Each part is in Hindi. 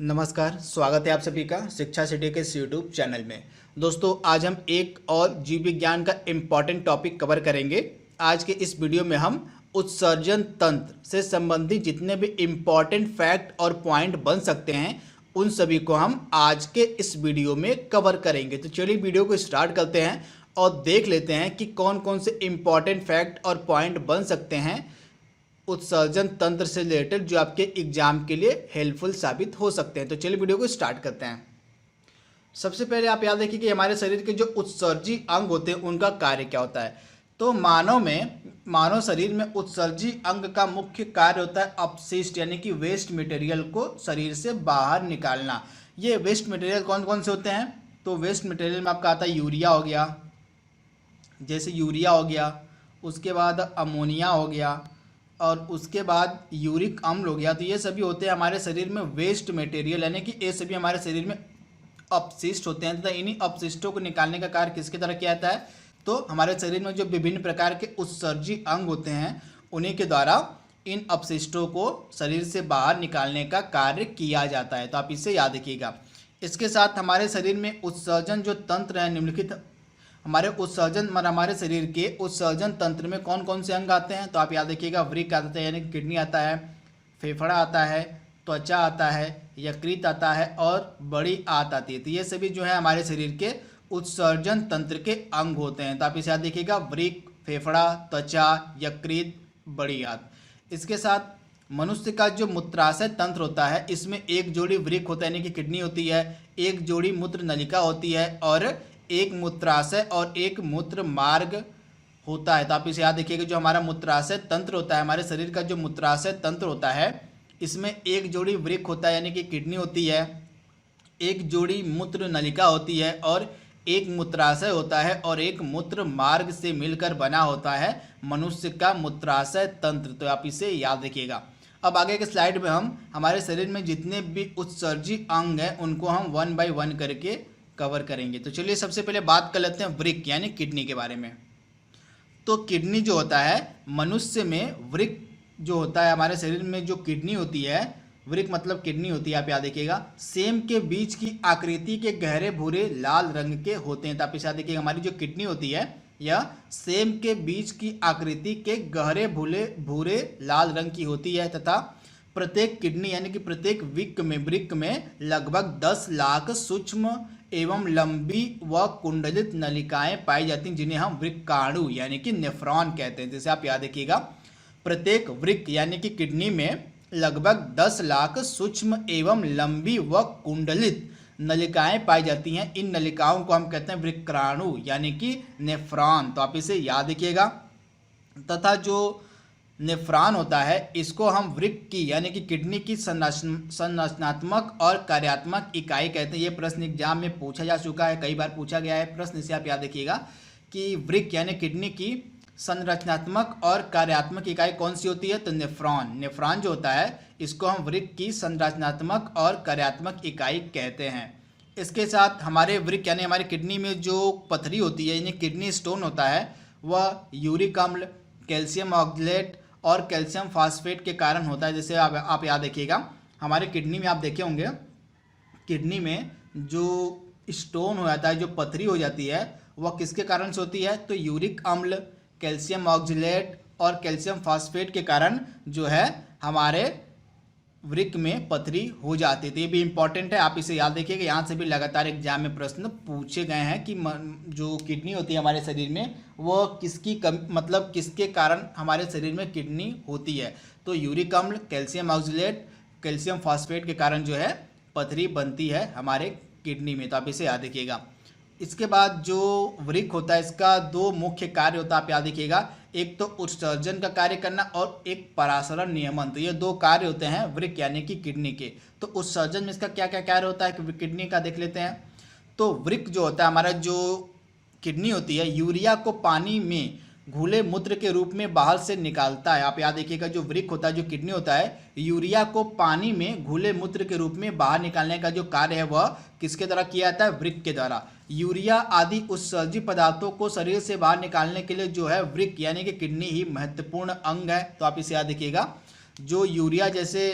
नमस्कार, स्वागत है आप सभी का शिक्षा सिटी के इस यूट्यूब चैनल में। दोस्तों, आज हम एक और जीव विज्ञान का इम्पॉर्टेंट टॉपिक कवर करेंगे। आज के इस वीडियो में हम उत्सर्जन तंत्र से संबंधित जितने भी इम्पॉर्टेंट फैक्ट और पॉइंट बन सकते हैं उन सभी को हम आज के इस वीडियो में कवर करेंगे। तो चलिए वीडियो को स्टार्ट करते हैं और देख लेते हैं कि कौन कौन से इम्पॉर्टेंट फैक्ट और पॉइंट बन सकते हैं उत्सर्जन तंत्र से रिलेटेड जो आपके एग्जाम के लिए हेल्पफुल साबित हो सकते हैं। तो चलिए वीडियो को स्टार्ट करते हैं। सबसे पहले आप याद रखिए कि हमारे शरीर के जो उत्सर्जी अंग होते हैं उनका कार्य क्या होता है। तो मानव शरीर में उत्सर्जी अंग का मुख्य कार्य होता है अपशिष्ट यानी कि वेस्ट मटेरियल को शरीर से बाहर निकालना। ये वेस्ट मटेरियल कौन कौन से होते हैं? तो वेस्ट मटेरियल में आपका आता है यूरिया हो गया, जैसे यूरिया हो गया, उसके बाद अमोनिया हो गया और उसके बाद यूरिक अम्ल हो गया। तो ये सभी होते हैं हमारे शरीर में वेस्ट मटेरियल, यानी कि ये सभी हमारे शरीर में अपशिष्ट होते हैं। तथा इन्हीं अपशिष्टों को निकालने का कार्य किसके द्वारा किया जाता है? तो हमारे शरीर में जो विभिन्न प्रकार के उत्सर्जी अंग होते हैं उन्हीं के द्वारा इन अपशिष्टों को शरीर से बाहर निकालने का कार्य किया जाता है। तो आप इसे याद रखिएगा। इसके साथ हमारे शरीर में उत्सर्जन जो तंत्र है निम्नलिखित हमारे शरीर के उत्सर्जन तंत्र में कौन कौन से अंग आते हैं? तो आप याद रखिएगा, वृक्क आता है यानी कि किडनी आता है, फेफड़ा आता है, त्वचा आता है, यकृत आता है और बड़ी आंत आती है। तो ये सभी जो है हमारे शरीर के उत्सर्जन तंत्र के अंग होते हैं। तो आप इसे याद रखिएगा, वृक्क, फेफड़ा, त्वचा, यकृत, बड़ी आंत। इसके साथ मनुष्य का जो मूत्राशय तंत्र होता है इसमें एक जोड़ी वृक्क होता है यानी कि किडनी होती है, एक जोड़ी मूत्र नलिका होती है और एक मूत्राशय और एक मूत्र मार्ग होता है। तो आप इसे याद रखिएगा, जो हमारा मूत्राशय तंत्र होता है, हमारे शरीर का जो मूत्राशय तंत्र होता है इसमें एक जोड़ी वृक्क होता है यानी कि किडनी होती है, एक जोड़ी मूत्र नलिका होती है और एक मूत्राशय होता है और एक मूत्र मार्ग से मिलकर बना होता है मनुष्य का मूत्राशय तंत्र। तो आप इसे याद रखिएगा। अब आगे के स्लाइड में हम हमारे शरीर में जितने भी उत्सर्जी अंग हैं उनको हम वन बाय वन करके कवर करेंगे। तो चलिए सबसे पहले बात कर लेते हैं वृक्क यानी किडनी के बारे में। तो किडनी जो होता है मनुष्य में, वृक्क जो होता है हमारे शरीर में जो किडनी होती है, वृक्क मतलब किडनी होती है, आप याद रखिएगा, सेम के बीच की आकृति के गहरे भूरे लाल रंग के होते हैं। तो आप इसे याद रखिएगा, हमारी जो किडनी होती है यह सेम के बीच की आकृति के गहरे भूरे लाल रंग की होती है तथा प्रत्येक किडनी यानी कि प्रत्येक वृक्क में लगभग 10 लाख सूक्ष्म एवं लंबी व कुंडलित नलिकाएं पाई जाती हैं जिन्हें हम वृक्काणु यानी कि नेफ्रॉन कहते हैं। जैसे आप याद रखिएगा, प्रत्येक वृक्क यानी कि किडनी में लगभग 10 लाख सूक्ष्म एवं लंबी व कुंडलित नलिकाएं पाई जाती हैं। इन नलिकाओं को हम कहते हैं वृक्काणु यानी कि नेफ्रॉन। तो आप इसे याद रखिएगा। तथा जो नेफ्रॉन होता है इसको हम वृक्क की यानी कि किडनी की संरचनात्मक और कार्यात्मक इकाई कहते हैं। ये प्रश्न एग्जाम में पूछा जा चुका है, कई बार पूछा गया है प्रश्न, इसे आप याद रखिएगा कि वृक्क यानी किडनी की संरचनात्मक और कार्यात्मक इकाई कौन सी होती है? तो नेफ्रॉन जो होता है इसको हम वृक्क की संरचनात्मक और कार्यात्मक इकाई कहते हैं। इसके साथ हमारे वृक्क यानी हमारी किडनी में जो पथरी होती है यानी किडनी स्टोन होता है वह यूरिक अम्ल, कैल्शियम ऑक्सलेट और कैल्शियम फास्फेट के कारण होता है। जैसे आप याद रखिएगा, हमारे किडनी में आप देखे होंगे, किडनी में जो स्टोन हो जाता है, जो पथरी हो जाती है, वह किसके कारण से होती है? तो यूरिक अम्ल, कैल्शियम ऑक्सलेट और कैल्शियम फास्फेट के कारण जो है हमारे वृक्क में पथरी हो जाती है। तो ये भी इंपॉर्टेंट है, आप इसे याद रखिएगा। यहाँ से भी लगातार एग्जाम में प्रश्न पूछे गए हैं कि जो किडनी होती है हमारे शरीर में वो मतलब किसके कारण हमारे शरीर में किडनी होती है? तो यूरिक अम्ल, कैल्शियम ऑक्सलेट, कैल्शियम फास्फेट के कारण जो है पथरी बनती है हमारे किडनी में। तो आप इसे याद रखिएगा। इसके बाद जो वृक्क होता है इसका 2 मुख्य कार्य होता है, आप याद रखिएगा, एक तो उत्सर्जन का कार्य करना और एक परासरण नियमन। तो ये 2 कार्य होते हैं वृक्क यानी कि किडनी के। तो उत्सर्जन में इसका क्या क्या कार्य होता है कि किडनी का देख लेते हैं। तो वृक्क जो होता है, हमारा जो किडनी होती है, यूरिया को पानी में घुले मूत्र के रूप में बाहर से निकालता है। आप याद रखिएगा, जो वृक्क होता है, जो किडनी होता है, यूरिया को पानी में घुले मूत्र के रूप में बाहर निकालने का जो कार्य है वह किसके द्वारा किया जाता है? वृक्क के द्वारा। यूरिया आदि उत्सर्जी पदार्थों को शरीर से बाहर निकालने के लिए जो है वृक्क यानी कि किडनी ही महत्वपूर्ण अंग है। तो आप इसे याद रखिएगा, जो यूरिया जैसे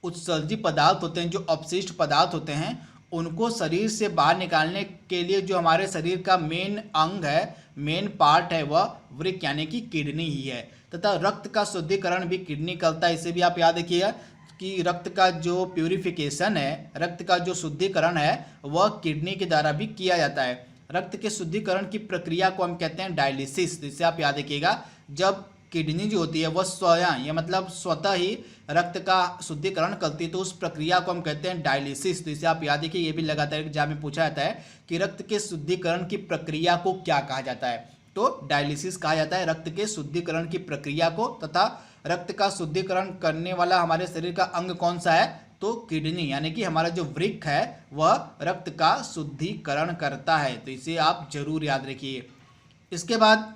उत्सर्जी पदार्थ होते हैं, जो अपशिष्ट पदार्थ होते हैं, उनको शरीर से बाहर निकालने के लिए जो हमारे शरीर का मेन अंग है, मेन पार्ट है, वह वृक्क यानी कि किडनी ही है। तथा रक्त का शुद्धिकरण भी किडनी करता है। इसे भी आप याद रखिएगा कि रक्त का जो प्यूरिफिकेशन है, रक्त का जो शुद्धिकरण है, वह किडनी के द्वारा भी किया जाता है। रक्त के शुद्धिकरण की प्रक्रिया को हम कहते हैं डायलिसिस। इसे आप याद रखिएगा, जब किडनी जो होती है वह स्वयं या मतलब स्वतः ही रक्त का शुद्धिकरण करती है, तो उस प्रक्रिया को हम कहते हैं डायलिसिस। तो इसे आप याद रखिए, ये भी लगातार एग्जाम में पूछा जाता है कि रक्त के शुद्धिकरण की प्रक्रिया को क्या कहा जाता है। तो डायलिसिस कहा जाता है रक्त के शुद्धिकरण की प्रक्रिया को। तथा रक्त का शुद्धिकरण करने वाला हमारे शरीर का अंग कौन सा है, तो किडनी यानी कि हमारा जो वृक्क है वह रक्त का शुद्धिकरण करता है। तो इसे आप जरूर याद रखिए। इसके बाद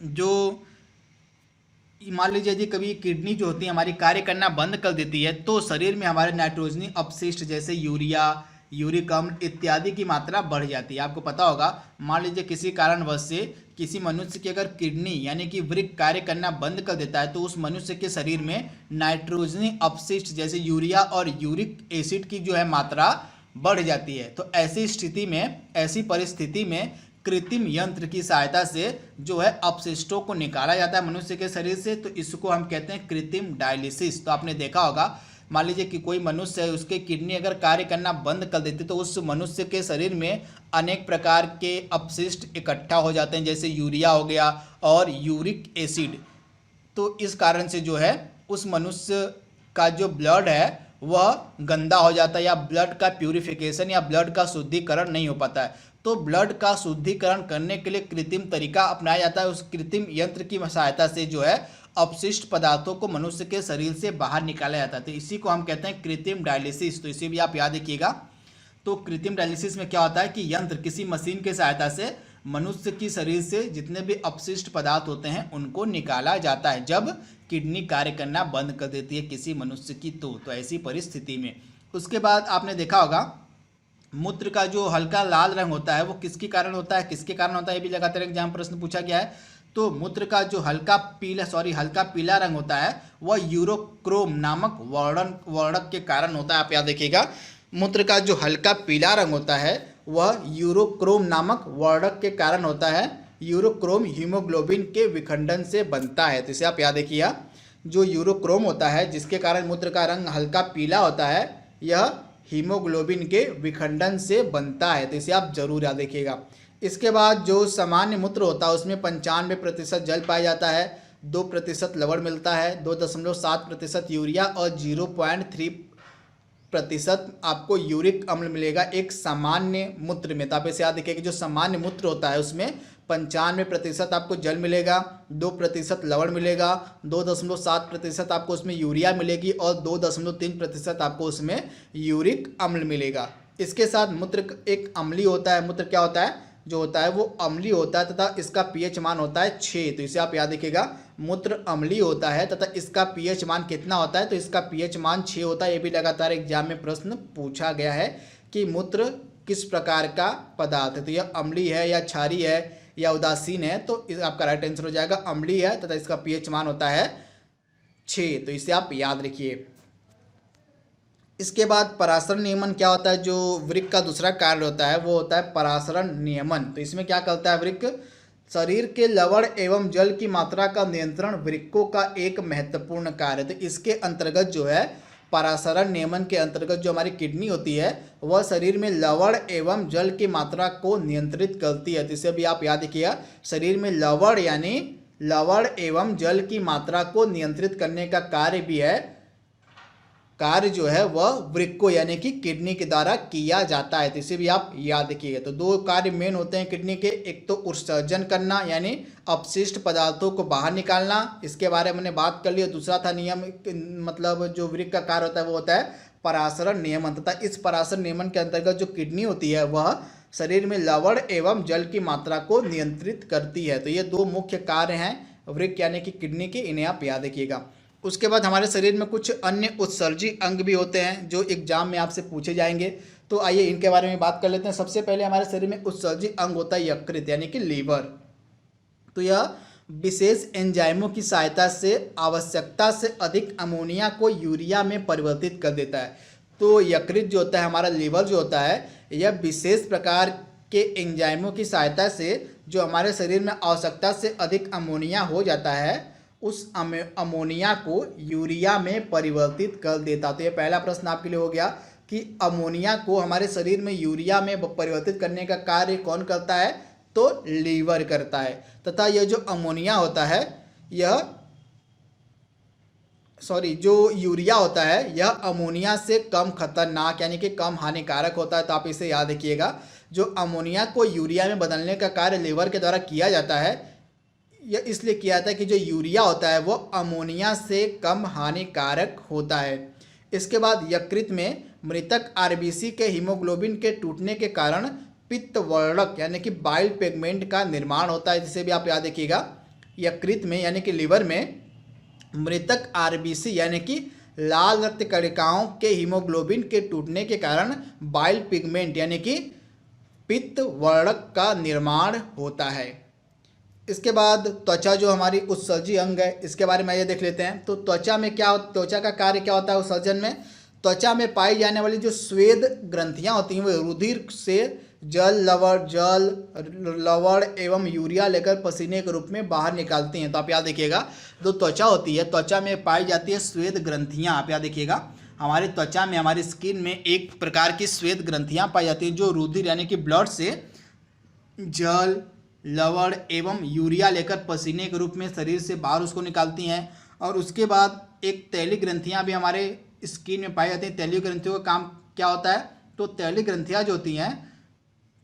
जो मान लीजिए यदि कभी किडनी जो होती है हमारी कार्य करना बंद कर देती है, तो शरीर में हमारे नाइट्रोजनी अपशिष्ट जैसे यूरिया, यूरिक अम्ल इत्यादि की मात्रा बढ़ जाती है। आपको पता होगा, मान लीजिए किसी कारणवश से किसी मनुष्य की अगर किडनी यानी कि वृक्क कार्य करना बंद कर देता है, तो उस मनुष्य के शरीर में नाइट्रोजनी अपशिष्ट जैसे यूरिया और यूरिक एसिड की जो है मात्रा बढ़ जाती है। तो ऐसी स्थिति में, ऐसी परिस्थिति में कृत्रिम यंत्र की सहायता से जो है अपशिष्टों को निकाला जाता है मनुष्य के शरीर से। तो इसको हम कहते हैं कृत्रिम डायलिसिस। तो आपने देखा होगा, मान लीजिए कि कोई मनुष्य है, उसके किडनी अगर कार्य करना बंद कर देती, तो उस मनुष्य के शरीर में अनेक प्रकार के अपशिष्ट इकट्ठा हो जाते हैं, जैसे यूरिया हो गया और यूरिक एसिड। तो इस कारण से जो है उस मनुष्य का जो ब्लड है वह गंदा हो जाता है, या ब्लड का प्यूरिफिकेशन या ब्लड का शुद्धिकरण नहीं हो पाता है। तो ब्लड का शुद्धिकरण करने के लिए कृत्रिम तरीका अपनाया जाता है। उस कृत्रिम यंत्र की सहायता से जो है अपशिष्ट पदार्थों को मनुष्य के शरीर से बाहर निकाला जाता है। तो इसी को हम कहते हैं कृत्रिम डायलिसिस। तो इसे भी आप याद रखिएगा। तो कृत्रिम डायलिसिस में क्या होता है कि यंत्र किसी मशीन के सहायता से मनुष्य की शरीर से जितने भी अपशिष्ट पदार्थ होते हैं उनको निकाला जाता है, जब किडनी कार्य करना बंद कर देती है किसी मनुष्य की। तो ऐसी परिस्थिति में उसके बाद आपने देखा होगा, मूत्र का जो हल्का लाल रंग होता है वो किसके कारण होता है, किसके कारण होता है, ये भी लगातार एग्जाम प्रश्न पूछा गया है। तो मूत्र का जो हल्का पीला रंग होता है वह यूरोक्रोम नामक वर्णक के कारण होता है। आप याद रखिएगा, मूत्र का जो हल्का पीला रंग होता है वह यूरोक्रोम नामक वर्णक के कारण होता है। यूरोक्रोम हीमोग्लोबिन के विखंडन से बनता है। तो इसे आप याद रखिएगा, जो यूरोक्रोम होता है जिसके कारण मूत्र का रंग हल्का पीला होता है, यह हीमोग्लोबिन के विखंडन से बनता है। तो इसे आप जरूर याद रखिएगा। इसके बाद जो सामान्य मूत्र होता है उसमें 95% जल पाया जाता है, 2% लवण मिलता है, 2.7% यूरिया और 0.3% आपको यूरिक अम्ल मिलेगा एक सामान्य मूत्र में। तो आप इसे याद रखिए कि जो सामान्य मूत्र होता है उसमें 95% आपको जल मिलेगा, 2% लवण मिलेगा, 2.7% आपको उसमें यूरिया मिलेगी और 2.3% आपको उसमें यूरिक अम्ल मिलेगा। इसके साथ मूत्र एक अम्लीय होता है। मूत्र क्या होता है, जो होता है वो अम्लीय होता है तथा इसका पीएच मान होता है 6। तो इसे आप याद रखिएगा, मूत्र अम्लीय होता है तथा इसका पीएच मान कितना होता है, तो इसका पीएच मान 6 होता है। ये भी लगातार एग्जाम में प्रश्न पूछा गया है कि मूत्र किस प्रकार का पदार्थ है, तो यह अम्लीय है या क्षारीय है या उदासीन है। तो इस आपका राइट आंसर हो जाएगा अम्लीय है तथा इसका पीएच मान होता है 6। तो इसे आप याद रखिए। इसके बाद परासरण नियमन क्या होता है, जो वृक्क का दूसरा कार्य होता है वो होता है परासरण नियमन। तो इसमें क्या करता है वृक्क, शरीर के लवण एवं जल की मात्रा का नियंत्रण वृक्कों का एक महत्वपूर्ण कार्य है। तो इसके अंतर्गत जो है परासरण नियमन के अंतर्गत जो हमारी किडनी होती है वह शरीर में लवण एवं जल की मात्रा को नियंत्रित करती है। तो इसे भी आप याद रखिएगा, शरीर में लवण यानी लवण एवं जल की मात्रा को नियंत्रित करने का कार्य भी है, कार्य जो है वह वृक्कों यानी कि किडनी के द्वारा किया जाता है। तो इसे भी आप याद रखिएगा। तो 2 कार्य मेन होते हैं किडनी के, एक तो उत्सर्जन करना यानी अपशिष्ट पदार्थों को बाहर निकालना, इसके बारे में हमने बात कर ली। दूसरा था नियम, मतलब जो वृक्क का कार्य होता है वो होता है परासरण नियमन। तथा इस परासरण नियमन के अंतर्गत जो किडनी होती है वह शरीर में लवण एवं जल की मात्रा को नियंत्रित करती है। तो ये 2 मुख्य कार्य हैं वृक्क यानी कि किडनी के, इन्हें आप याद रखिएगा। उसके बाद हमारे शरीर में कुछ अन्य उत्सर्जी अंग भी होते हैं जो एग्जाम में आपसे पूछे जाएंगे। तो आइए इनके बारे में बात कर लेते हैं। सबसे पहले हमारे शरीर में उत्सर्जी अंग होता है यकृत यानी कि लीवर। तो यह विशेष एंजाइमों की सहायता से आवश्यकता से अधिक अमोनिया को यूरिया में परिवर्तित कर देता है। तो यकृत जो होता है, हमारा लीवर जो होता है, यह विशेष प्रकार के एंजाइमों की सहायता से जो हमारे शरीर में आवश्यकता से अधिक अमोनिया हो जाता है, उस अमोनिया को यूरिया में परिवर्तित कर देता। तो ये पहला प्रश्न आपके लिए हो गया कि अमोनिया को हमारे शरीर में यूरिया में परिवर्तित करने का कार्य कौन करता है, तो लीवर करता है। तथा यह जो अमोनिया होता है, जो यूरिया होता है, यह अमोनिया से कम खतरनाक यानी कि कम हानिकारक होता है। तो आप इसे याद रखिएगा, जो अमोनिया को यूरिया में बदलने का कार्य लीवर के द्वारा किया जाता है, यह इसलिए किया जाता है कि जो यूरिया होता है वो अमोनिया से कम हानिकारक होता है। इसके बाद यकृत में मृतक आरबीसी के हीमोग्लोबिन के टूटने के कारण पित्तवर्णक यानी कि बाइल पिगमेंट का निर्माण होता है, जिसे भी आप याद रखिएगा। यकृत में यानी कि लीवर में मृतक आरबीसी यानी कि लाल रक्त कणिकाओं के हीमोग्लोबिन के टूटने के कारण बाइल पिगमेंट यानी कि पित्तवर्णक का निर्माण होता है। इसके बाद त्वचा जो हमारी उत्सर्जी अंग है, इसके बारे में ये देख लेते हैं। तो त्वचा का कार्य क्या होता है उत्सर्जन में? त्वचा में पाई जाने वाली जो स्वेद ग्रंथियां होती हैं वो रुधिर से जल लवण एवं यूरिया लेकर पसीने के रूप में बाहर निकालती हैं। तो आप याद देखिएगा, जो त्वचा होती है, त्वचा में पाई जाती है स्वेद ग्रंथियां। आप याद देखिएगा, हमारी त्वचा में, हमारी स्किन में एक प्रकार की श्वेत ग्रंथियां पाई जाती हैं जो रुधिर यानी कि ब्लड से जल लवण एवं यूरिया लेकर पसीने के रूप में शरीर से बाहर उसको निकालती हैं। और उसके बाद एक तैली ग्रंथियां भी हमारे स्किन में पाई जाती हैं। तैली ग्रंथियों का काम क्या होता है? तो तैली ग्रंथियां जो होती हैं,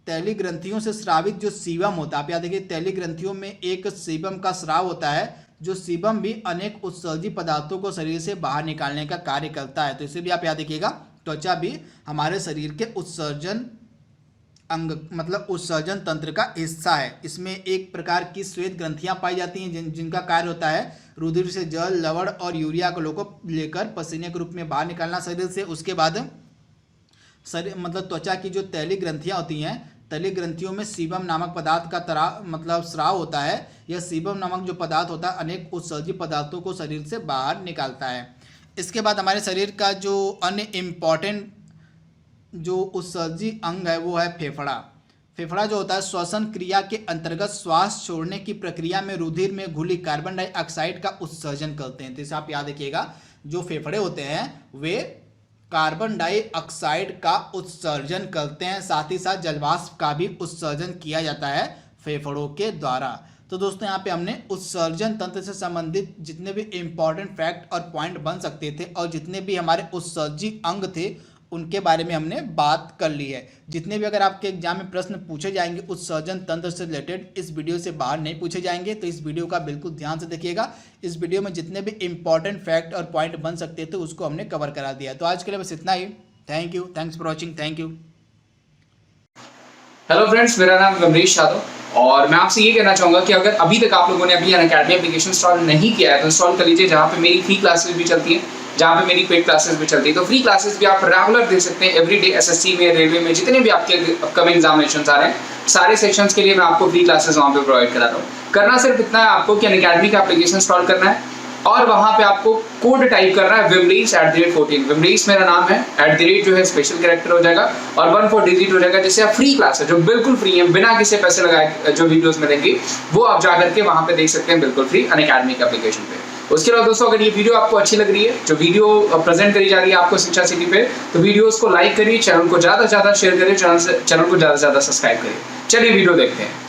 तैली ग्रंथियों से स्रावित जो सीबम होता है, आप याद देखिए, तैली ग्रंथियों में एक सीबम का स्राव होता है, जो सीबम भी अनेक उत्सर्जी पदार्थों को शरीर से बाहर निकालने का कार्य करता है। तो इसे भी आप याद रखिएगा, त्वचा भी हमारे शरीर के उत्सर्जन अंग मतलब उत्सर्जन तंत्र का हिस्सा है। इसमें एक प्रकार की श्वेत ग्रंथियां पाई जाती हैं जिनका कार्य होता है रुधिर से जल लवण और यूरिया को लेकर पसीने के रूप में बाहर निकालना शरीर से। उसके बाद शरीर मतलब त्वचा की जो तैली ग्रंथियां होती हैं, तैली ग्रंथियों में सीबम नामक पदार्थ का स्राव होता है। यह सीबम नामक जो पदार्थ होता है अनेक उत्सर्जी पदार्थों को शरीर से बाहर निकालता है। इसके बाद हमारे शरीर का जो अन्य इम्पॉर्टेंट जो उत्सर्जी अंग है वो है फेफड़ा। फेफड़ा जो होता है श्वसन क्रिया के अंतर्गत श्वास छोड़ने की प्रक्रिया में रुधिर में घुली कार्बन डाइऑक्साइड का उत्सर्जन करते हैं। तो इसे आप याद रखिएगा, जो फेफड़े होते हैं वे कार्बन डाइऑक्साइड का उत्सर्जन करते हैं, साथ ही साथ जलवाष्प का भी उत्सर्जन किया जाता है फेफड़ों के द्वारा। तो दोस्तों यहाँ पे हमने उत्सर्जन तंत्र से संबंधित जितने भी इम्पॉर्टेंट फैक्ट और पॉइंट बन सकते थे और जितने भी हमारे उत्सर्जी अंग थे उनके बारे में हमने बात कर ली है। जितने भी अगर आपके एग्जाम में प्रश्न पूछे जाएंगे उत्सर्जन तंत्र से रिलेटेड, इस वीडियो से बाहर नहीं पूछे जाएंगे। तो इस वीडियो का बिल्कुल ध्यान से देखिएगा। इस वीडियो में जितने भी इंपॉर्टेंट फैक्ट और पॉइंट बन सकते थे उसको हमने कवर करा दिया। तो आज के लिए बस इतना ही। Thank you, thanks for watching, thank you. Hello friends, मेरा नाम गमरीश यादव और मैं आपसे ये कहना चाहूँगा कि अगर अभी तक आप लोगों ने अभी अनअकैडमी एप्लीकेशन इंस्टॉल नहीं किया है तो इंस्टॉल कर लीजिए, जहाँ पे मेरी फ्री क्लासेस भी चलती हैं, जहाँ पे मेरी पेड क्लासेस भी चलती है। तो फ्री क्लासेस भी आप रेगुलर दे सकते हैं। एवरीडे एसएससी में, रेलवे में, जितने भी आपके अपकमिंग एग्जामिनेशंस आ रहे हैं, सारे सेक्शंस के लिए मैं आपको फ्री क्लासेस वहाँ पे प्रोवाइड करा रहा हूँ। करना सिर्फ इतना है आपको कि अनअकैडमी का एप्लीकेशन इंस्टॉल करना है और वहाँ पे आपको कोड टाइप करना है विमरीश @14। विमरीश मेरा नाम है, @ जो है स्पेशल कैरेक्टर हो जाएगा और 14 डिजिट हो जाएगा, जिससे आप फ्री क्लास है जो बिल्कुल फ्री है, बिना किसी पैसे लगाए जो वीडियोस मिलेंगी वो आप जा करके वहाँ पे देख सकते हैं बिल्कुल फ्री अनअकैडमी के एप्लीकेशन पे। उसके बाद दोस्तों, अगर ये वीडियो आपको अच्छी लग रही है, जो वीडियो प्रेजेंट करी जा रही है आपको शिक्षा सिटी पे, तो वीडियोस को लाइक करिए, चैनल को ज़्यादा से ज़्यादा शेयर करिए, चैनल को ज़्यादा से ज़्यादा सब्सक्राइब करिए। चलिए वीडियो देखते हैं।